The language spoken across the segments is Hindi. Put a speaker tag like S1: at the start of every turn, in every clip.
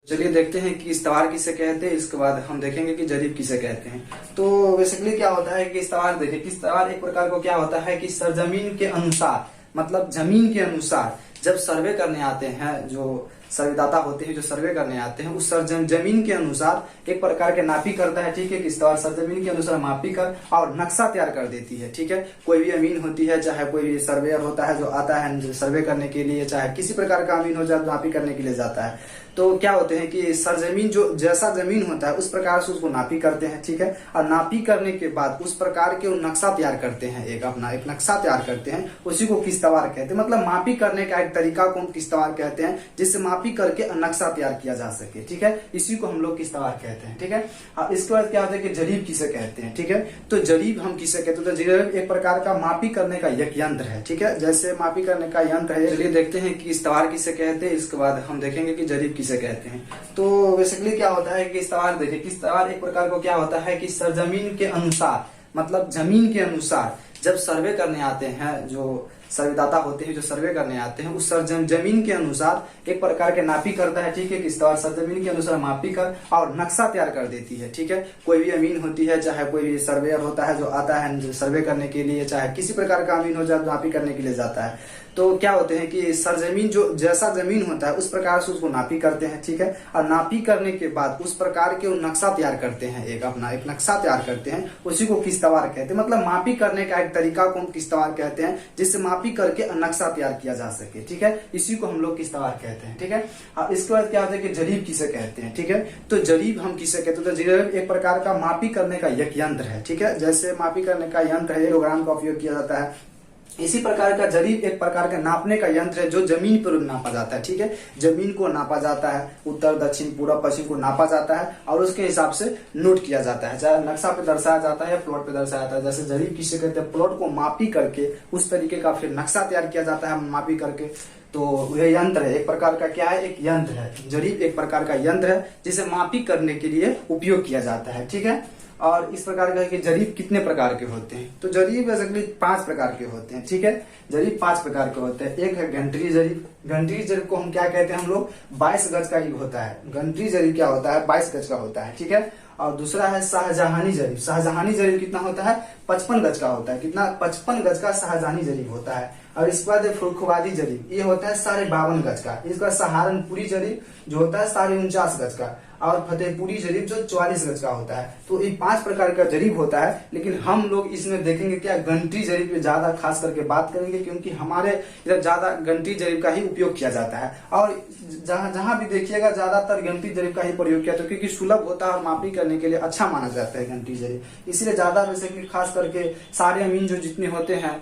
S1: चलिए देखते हैं कि इस्तवार किसे कहते हैं। इसके बाद हम देखेंगे कि जरीब किसे कहते हैं। तो बेसिकली क्या होता है कि इस्तवार, देखिए कि इस्तवार एक प्रकार को क्या होता है कि सरजमीन के अनुसार, मतलब जमीन के अनुसार जब सर्वे करने आते हैं, जो सर्वेदाता होते हैं जो सर्वे करने आते हैं, उस जमीन के अनुसार एक प्रकार के नापी करता है। ठीक है, इस्तवार सरजमीन के अनुसार मापी कर और नक्शा तैयार कर देती है। ठीक है, कोई भी अमीन होती है, चाहे कोई सर्वेयर होता है जो आता है सर्वे करने के लिए, चाहे किसी प्रकार का अमीन हो जाए नापी करने के लिए जाता है, तो क्या होते हैं कि सरजमीन जो जैसा जमीन होता है उस प्रकार से उसको नापी करते हैं। ठीक है, और नापी करने के बाद उस प्रकार के नक्शा तैयार करते हैं, एक नक्शा तैयार करते हैं, उसी को किस्तवार कहते हैं। मतलब मापी करने का एक तरीका को हम किस्तवार कहते हैं, जिससे मापी करके नक्शा तैयार किया जा सके। ठीक है, इसी को हम लोग किस्तवार कहते हैं। ठीक है, और इसके बाद क्या होता है कि जरीब किसे कहते हैं। ठीक है, तो जरीब हम किसे कहते हैं, तो जरीब एक प्रकार का मापी करने का एक यंत्र है। ठीक है, जैसे मापी करने का यंत्र है। चलिए देखते हैं कि इस्तवार किसे कहते हैं, इसके बाद हम देखेंगे कि जरीब किसे कहते हैं। तो बेसिकली क्या होता है कि इस्तवार, देखिए कि इस्तवार एक प्रकार को क्या होता है कि सरजमीन के अनुसार, मतलब जमीन के अनुसार जब सर्वे करने आते हैं, जो सर्वेदाता होते हैं जो सर्वे करने आते हैं, उस जमीन के अनुसार एक प्रकार के नापी करता है। ठीक है, इस्तवार सरजमीन के अनुसार मापी कर और नक्शा तैयार कर देती है। ठीक है, कोई भी अमीन होती है, चाहे कोई भी सर्वेयर होता है जो आता है सर्वे करने के लिए, चाहे किसी प्रकार का अमीन हो जाए नापी करने के लिए जाता है, तो क्या होते हैं कि सरजमीन जो जैसा जमीन होता है उस प्रकार से उसको नापी करते हैं। ठीक है, और नापी करने के बाद उस प्रकार के नक्शा तैयार करते हैं, एक नक्शा तैयार करते हैं, उसी को किस्तवार कहते हैं। मतलब मापी करने का एक तरीका को हम किस्तवार कहते हैं, जिससे मापी करके नक्शा तैयार किया जा सके। ठीक है, इसी को हम लोग किस्तवार कहते हैं। ठीक है, और इसके बाद क्या होता है कि जरीब किसे कहते हैं। ठीक है, तो जरीब हम किसे कहते हैं, तो जरीब एक प्रकार का मापी करने का एक यंत्र है। ठीक है, जैसे मापी करने का यंत्र है, किलोग्राम का उपयोग किया जाता है, इसी प्रकार का जरीब एक प्रकार का नापने का यंत्र है जो जमीन पर नापा जाता है। ठीक है, जमीन को नापा जाता है, उत्तर दक्षिण पूर्व पश्चिम को नापा जाता है और उसके हिसाब से नोट किया जाता है, चाहे नक्शा पे दर्शाया जाता है या प्लॉट पे दर्शाया जाता है। जैसे जरीब किसे कहते हैं, प्लॉट को मापी करके उस तरीके का फिर नक्शा तैयार किया जाता है मापी करके। तो यह यंत्र है, एक प्रकार का क्या है, एक यंत्र है। जरीब एक प्रकार का यंत्र है जिसे मापी करने के लिए उपयोग किया जाता है। ठीक है, और इस प्रकार का है कि जरीब कितने प्रकार के होते हैं, तो जरीब बेसिकली 5 प्रकार के होते हैं। ठीक है, जरीब 5 प्रकार के होते हैं। एक है घंटी जरीब। घंटी जरीब को हम क्या कहते हैं, हम लोग 22 गज का ही होता है। घंटी जरीब क्या होता है, 22 गज का होता है। ठीक है, और दूसरा है शाहजहानी जरीब। शाहजहानी जरीब कितना होता है, 55 गज का होता है। कितना, 55 गज का शाहजहानी जरीब होता है। और इसके बाद फुरखवादी जरीब, ये होता है 52.5 गज का। इसका सहारनपुरी जरीब जो होता है 49.5 गज का, और फतेहपुरी जरीब जो 44 गज का होता है। तो ये 5 प्रकार का जरीब होता है, लेकिन हम लोग इसमें देखेंगे क्या, घंटी जरीब पे ज्यादा खास करके बात करेंगे, क्योंकि हमारे इधर ज्यादा घंटी जरीब का ही उपयोग किया जाता है। और जहां भी देखिएगा ज्यादातर घंटी जरीब का ही प्रयोग किया जाता है, क्योंकि सुलभ होता है और मापी करने के लिए अच्छा माना जाता है घंटी जरीब। इसलिए ज्यादा वैसे खास करके सारे अमीन जो जितने होते हैं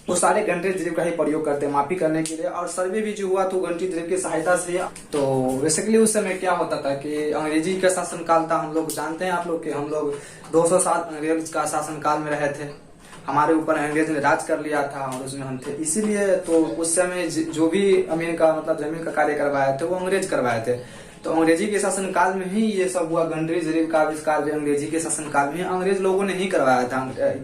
S1: वो सारे घंटी जरीब का ही प्रयोग करते हैं मापी करने के लिए। और सर्वे भी जो हुआ तो घंटी जरीब की सहायता से। तो बेसिकली उस समय क्या होता था कि अंग्रेजी का शासनकाल था। हम लोग जानते हैं आप लोग कि हम लोग 200 साल अंग्रेज का शासनकाल में रहे थे, हमारे ऊपर अंग्रेज ने राज कर लिया था और उसमें हम थे। इसीलिए तो उस समय जो भी अमीन का मतलब जमीन का कार्य करवाए थे वो अंग्रेज करवाए थे। तो अंग्रेजी के शासनकाल में ही ये सब हुआ। घंटी जरीब का आविष्कार भी अंग्रेजी के शासनकाल में अंग्रेज लोगों ने ही करवाया था,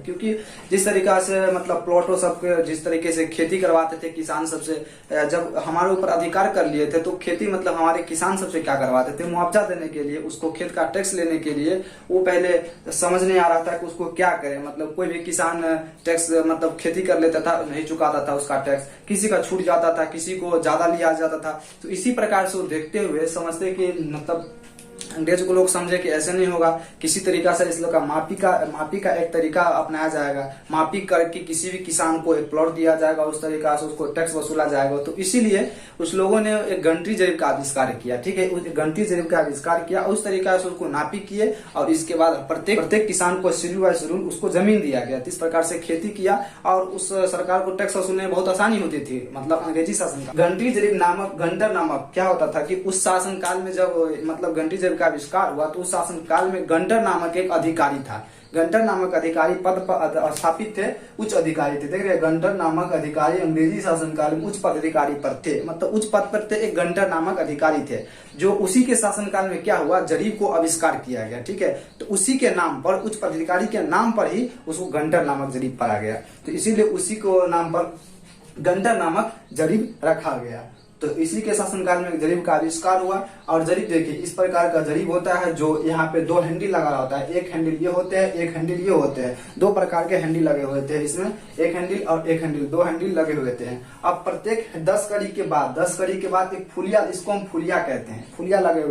S1: क्योंकि जिस तरीका से मतलब प्लॉटों सब जिस तरीके से खेती करवाते थे किसान सबसे, जब हमारे ऊपर अधिकार कर लिए थे तो खेती मतलब हमारे किसान सबसे क्या करवाते थे, मुआवजा देने के लिए, उसको खेत का टैक्स लेने के लिए। वो पहले समझ नहीं आ रहा था कि उसको क्या करे, मतलब कोई भी किसान टैक्स मतलब खेती कर लेता था, नहीं चुकाता था उसका टैक्स, किसी का छूट जाता था, किसी को ज्यादा लिया जाता था। तो इसी प्रकार से देखते हुए समझते कि मतलब अंग्रेज को लोग समझे कि ऐसे नहीं होगा, किसी तरीका से इस लोग का मापी का एक तरीका अपनाया जाएगा, मापी करके किसी भी किसान को एक प्लॉट दिया जाएगा, उस तरीका से उसको टैक्स वसूला जाएगा। तो इसीलिए उस लोगों ने एक घंटी जरीब का आविष्कार किया। ठीक है, उस घंटी जरीब का आविष्कार किया, उस तरीका से उसको नापी किए और इसके बाद प्रत्येक किसान को शेड्यूल बाय शेड्यूल उसको जमीन दिया गया। इस प्रकार से खेती किया और उस सरकार को टैक्स वसूलने में बहुत आसानी होती थी, मतलब अंग्रेजी शासन। घंटी जरीब नामक, घंटर नामक क्या होता था कि उस शासनकाल में जब मतलब घंटी जरीब का आविष्कार हुआ तो उस शासनकाल में घंटर नामक एक अधिकारी था। घंटर नामक अधिकारी पद पर स्थापित थे, उच्च अधिकारी थे। देख रहे, घंटर नामक अधिकारी अंग्रेजी शासनकाल में उच्च पदाधिकारी पर थे, मतलब उच्च पद पर थे। एक घंटर नामक अधिकारी थे जो उसी के शासनकाल में क्या हुआ, जरीब को आविष्कार किया गया। ठीक है, तो उसी के नाम पर, उच्च पदाधिकारी के नाम पर ही उसको घंटर नामक जरीब पढ़ा गया। तो इसीलिए उसी को नाम पर घंटर नामक जरीब रखा गया। तो इसी के शासनकाल में जरीब का आविष्कार हुआ। और जरीब देखिए इस प्रकार का जरीब होता है जो यहाँ पे दो हैंडल लगा होता है, एक हैंडल ये होते हैं, एक हैंडल ये होते हैं, दो प्रकार के हैंडल लगे हुए थे इसमें, एक हैंडल और एक हैंडल, दो हैंडल लगे हुए थे। अब प्रत्येक 10 कड़ी के बाद एक फुलिया, इसको हम फुलिया कहते हैं, फुलिया लगे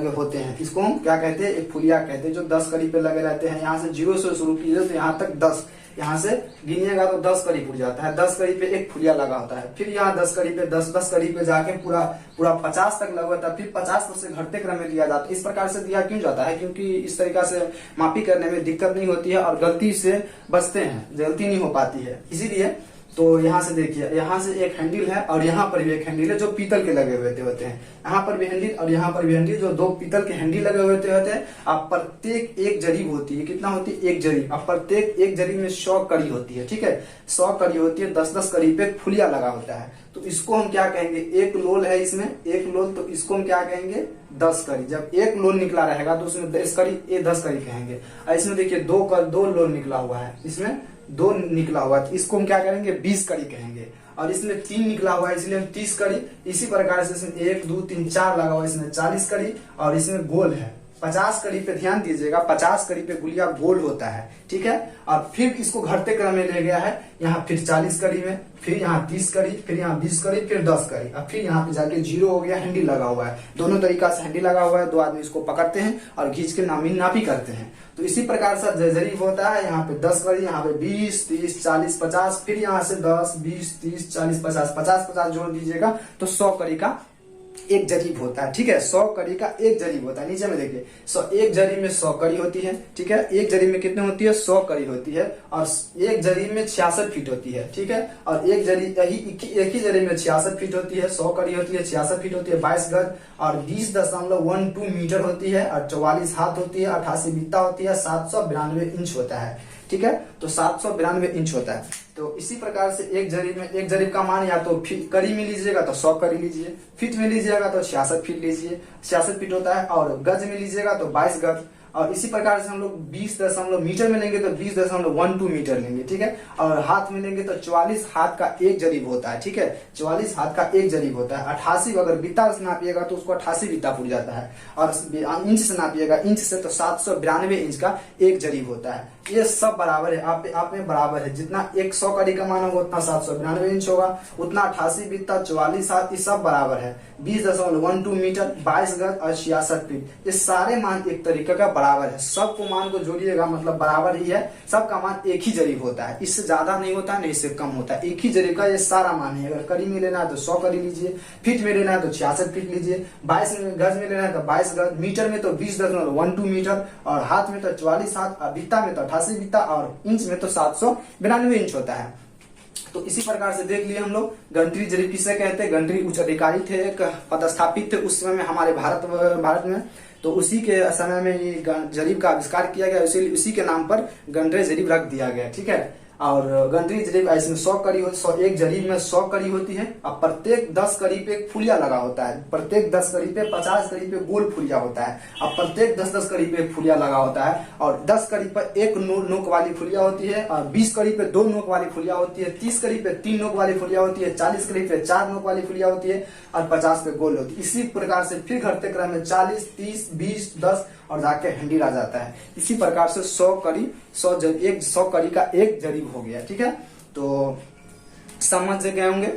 S1: होते हैं, इसको हम क्या कहते हैं, एक फुलिया कहते हैं, जो 10 कड़ी पे लगे रहते हैं। यहाँ से 0 से शुरू कीजिए तो यहाँ तक 10, यहाँ से गिनिएगा तो 10 कड़ी पुर जाता है, 10 कड़ी पे एक फुलिया लगा होता है। फिर यहाँ 10 कड़ी पे 10 कड़ी पे जाके पूरा 50 तक लगा होता है, फिर 50 से घटते क्रम में दिया जाता है। इस प्रकार से दिया क्यों जाता है, क्योंकि इस तरीका से मापी करने में दिक्कत नहीं होती है और गलती से बचते हैं, गलती नहीं हो पाती है, इसीलिए। तो यहाँ से देखिए, यहाँ से एक हैंडल है और यहाँ पर भी एक हैंडल है जो पीतल के लगे हुए होते हैं, यहाँ पर भी हैंडल और यहाँ पर भी हैंडल, जो दो पीतल के हैंडल लगे हुए होते हैं। अब प्रत्येक एक जरीब होती है, कितना होती है, एक जरीब। अब प्रत्येक एक जरीब में 100 कड़ी होती है, ठीक है, 100 कड़ी होती है, 10-10 कड़ी पे फुलिया लगा होता है। तो इसको हम क्या कहेंगे, एक लोल है इसमें, एक लोल, तो इसको हम क्या कहेंगे, 10 कड़ी। जब एक लोल निकला रहेगा तो उसमें 10 कड़ी, ये 10 कड़ी कहेंगे। और इसमें देखिए दो लोल निकला हुआ है, इसमें 2 निकला हुआ है, इसको हम क्या करेंगे, 20 कड़ी कहेंगे। और इसमें 3 निकला हुआ है, इसलिए हम 30 कड़ी। इसी प्रकार से इसमें 1 2 3 4 लगा हुआ है, इसमें 40 कड़ी। और इसमें गोल है 50 कड़ी पे, ध्यान दीजिएगा 50 कड़ी पे गुलिया गोल होता है, ठीक है। और फिर इसको घटते क्रम में ले गया है, यहाँ फिर 40 कड़ी में, फिर यहाँ 30 कड़ी, फिर यहाँ 20 कड़ी, फिर 10 कड़ी। अब फिर यहाँ पे जाके 0 हो गया, हैंडल लगा हुआ है, दोनों तरीका से हैंडल लगा हुआ है, 2 आदमी इसको पकड़ते हैं और खींच के नापी करते हैं। तो इसी प्रकार से जरीब होता है, यहाँ पे 10 कड़ी, यहाँ पे 20 30 40 50, फिर यहाँ से 10 20 30 40 50 50 जोड़ दीजिएगा तो 100 कड़ी का एक जरीब होता है, ठीक है, 100 कड़ी का एक जरीब होता है। नीचे में देखिए, एक जरीब में 100 कड़ी होती है, ठीक है, एक जरीब में कितने होती है, 100 कड़ी होती है। और एक जरीब में 66 फीट होती है, ठीक है। और एक ही जरीब में 66 फीट होती है, 100 कड़ी होती है, 66 फीट होती है, 22 गज और 20.12 मीटर होती है, और 44 हाथ होती है, 88 बित्ता होती है, 792 इंच होता है, ठीक है। तो 792 इंच होता है। तो इसी प्रकार से एक जरीब का मान या तो कड़ी में लीजिएगा तो 100 कड़ी लीजिए, फीट में लीजिएगा तो 66 फीट लीजिए, 66 फीट होता है। और गज में लीजिएगा तो 22 गज। और इसी प्रकार से हम लोग 20 मीटर में लेंगे तो 20.12 मीटर लेंगे, ठीक है। और हाथ में लेंगे तो 44 हाथ का एक जरीब होता है, ठीक है, 44 हाथ का एक जरीब होता है। 88 अगर बित्ता से नापिएगा तो उसको 88 बित्ता फूट जाता है। और इंच से नापिएगा, इंच से तो 792 इंच का एक जरीब होता है। ये सब बराबर है, आप में बराबर है, जितना 100 कड़ी का मान होगा उतना 792 इंच होगा, उतना 88 बित्ता 44 हाथ, ये सब बराबर है। 20.12 मीटर, 22 गज और 66 फीट, ये सारे मान एक तरीके का बराबर है। सबको मान को जोड़िएगा मतलब बराबर ही है, सबका मान एक ही जरीब होता है, इससे ज्यादा नहीं होता नहीं इससे कम होता है, एक ही जरीब का ये सारा मान है। अगर कड़ी में लेना है तो 100 कड़ी लीजिए, फीट में लेना है तो 66 फीट लीजिए, 22 गज में लेना है तो 22 गज, मीटर में तो 20.12 मीटर, और हाथ में तो 44 हाथ, और बित्ता में तो 88 बित्ता, और इंच में तो 792 इंच होता है। तो इसी प्रकार से देख लिए हम लोग गंटरी जरीब किसे कहते हैं। गंटरी उच्च अधिकारी थे, एक पदस्थापित थे उस समय में हमारे भारत में। तो उसी के समय में ये जरीब का आविष्कार किया गया, उसी के नाम पर गंटरी जरीब रख दिया गया, ठीक है। और गंटरी जरीब इसमें 100 कड़ी होती, एक जरीब में 100 कड़ी होती है। अब प्रत्येक 10 कड़ी पे एक फुलिया लगा होता है, प्रत्येक 10 कड़ी पे 50 कड़ी पे गोल फुलिया होता है। अब प्रत्येक 10-10 कड़ी पे एक फुलिया लगा होता है, और 10 कड़ी पर एक नोक वाली फुलिया होती है, और 20 कड़ी पे 2 नोक वाली फुलिया होती है, 30 कड़ी पे 3 नोक वाली फुलिया होती है, 40 कड़ी पे 4 नोक वाली फुलिया होती है, और 50 पे गोल होती है। इसी प्रकार से फिर घटते क्रम में 40 30 20 10 और जाके हैंडल आ जाता है। इसी प्रकार से 100 कड़ी का एक जरीब हो गया, ठीक है। तो समझ गए होंगे।